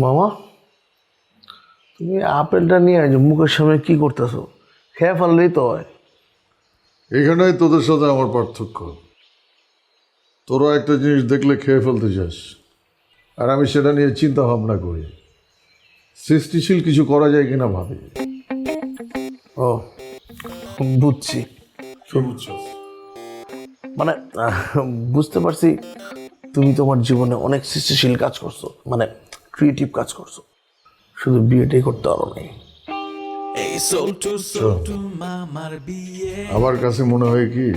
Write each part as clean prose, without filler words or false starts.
মামা, তুমি আপেলটা নিয়ে যে মুখের সামনে কি করতেছো? খেয়ে ফেললেই তো হয়। এখানেই তোদের সাথে আমার পার্থক্য। তোরা একটা জিনিস দেখলে খেয়ে ফেলতে চাস, আর আমি সেটা নিয়ে চিন্তা ভাবনা করি, সৃষ্টিশীল কিছু করা যায় কিনা ভাবি। ও, বুঝছি। মানে বুঝতে পারছি তুমি তোমার জীবনে অনেক সৃষ্টিশীল কাজ করছো, মানে ক্রিয়েটিভ কাজ করছো, শুধু বিয়েটাই করতে পারো নাই। আমার কাছে মনে হয় কি,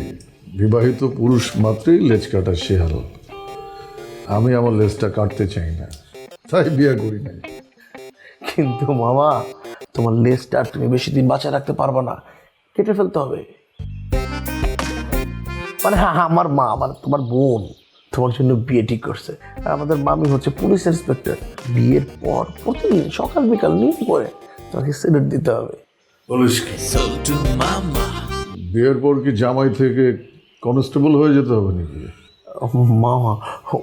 বিবাহিত পুরুষ মাত্রই লেজ কাটা শেয়াল। আমি আমার লেজটা কাটতে চাই না, তাই বিয়ে করি নাই। কিন্তু মামা, তোমার লেজটা আর তুমি বেশি দিন বাঁচায় রাখতে পারবে না, কেটে ফেলতে হবে। মানে হ্যাঁ, আমার মা, মানে তোমার বোন তোমার জন্য বিয়ে ঠিক করছে। আর আমাদের মামি হচ্ছে পুলিশ ইন্সপেক্টর। বিয়ের পর প্রতিদিন সকাল বিকাল নিয়ে করে তোমাকে সেলুট দিতে হবে। বলিস কি? বিয়ের পর কি জামাই থেকে কনস্টেবল হয়ে যেতে হবে নাকি? মামা,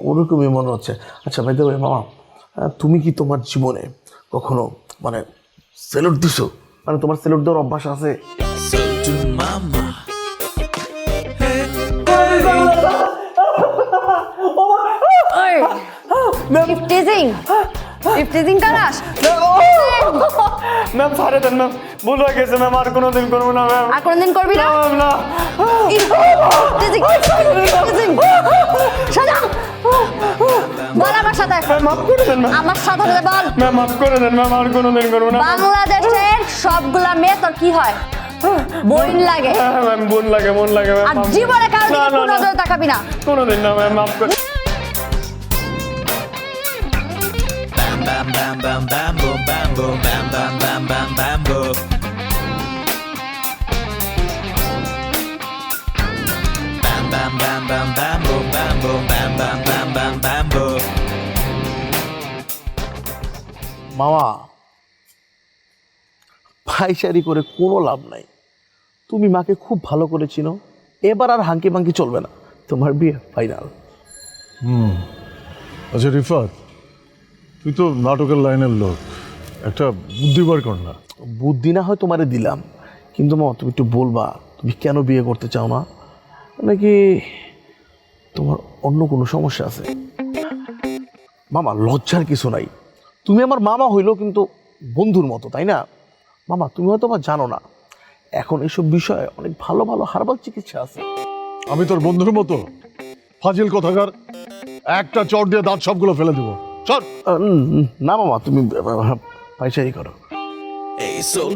ওরকমই মনে হচ্ছে। আচ্ছা ভাই, দেবে মামা, তুমি কি তোমার জীবনে কখনো মানে সেলুট দিছো? মানে তোমার সেলুট দেওয়ার অভ্যাস আছে? ইফটিজিং করাস? ম্যাম সারে দেন ম্যাম, ভুল হয়ে গেছে ম্যাম, আর কোনোদিন করবো না ম্যাম। আর কোনদিন করবি না? ম্যাম না। ইফটিজিং শালা বল আমার সাথে। ম্যাম মাফ করে দেন ম্যাম। আমার সাথে বল। ম্যাম মাফ করে দেন ম্যাম, আর কোনোদিন করবো না। বাংলাদেশের সবগুলা মেয়ে তোর কি হয়? বোন লাগে। হ্যাঁ ম্যাম, বোন লাগে, মন লাগে ম্যাম। আর জীবনে কারো দিকে না, কোনো না, নজরে তাকাবি না। কোনোদিন না ম্যাম, মাফ করে। Bam bam bam bam boom bam boom bam bam bam bam bam boom. Bam bam bam bam bam boom bam boom bam bam bam bam bam boom. মামা, ফাইসারি করে কোনো লাভ নাই। তুমি মাকে খুব ভালো করে চিনো, এবার আর হাঙ্কি পাঙ্কি চলবে না, তোমার বিয়ে ফাইনাল। আচ্ছা রিফাত, তুই তো নাটকের লাইনের লোক, একটা বুদ্ধি বার কর না। বুদ্ধি না হয় তোমারে দিলাম, কিন্তু মামা তুমি একটু বলবা তুমি কেন বিয়ে করতে চাও না? নাকি তোমার অন্য কোনো সমস্যা আছে? মামা, লজ্জার কিছু নাই। তুমি আমার মামা হইলো কিন্তু বন্ধুর মতো, তাই না? মামা, তুমি হয়তো বা জানো না, এখন এসব বিষয়ে অনেক ভালো ভালো হার্বাল চিকিৎসা আছে। আমি তোর বন্ধুর মতো ফাজিল কথাকার, একটা চট দিয়ে দাঁত সবগুলো ফেলে দেবো। চল। না মামা, তুমি পাইচারি করো। Hey, soul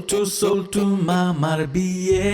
to mamar biye.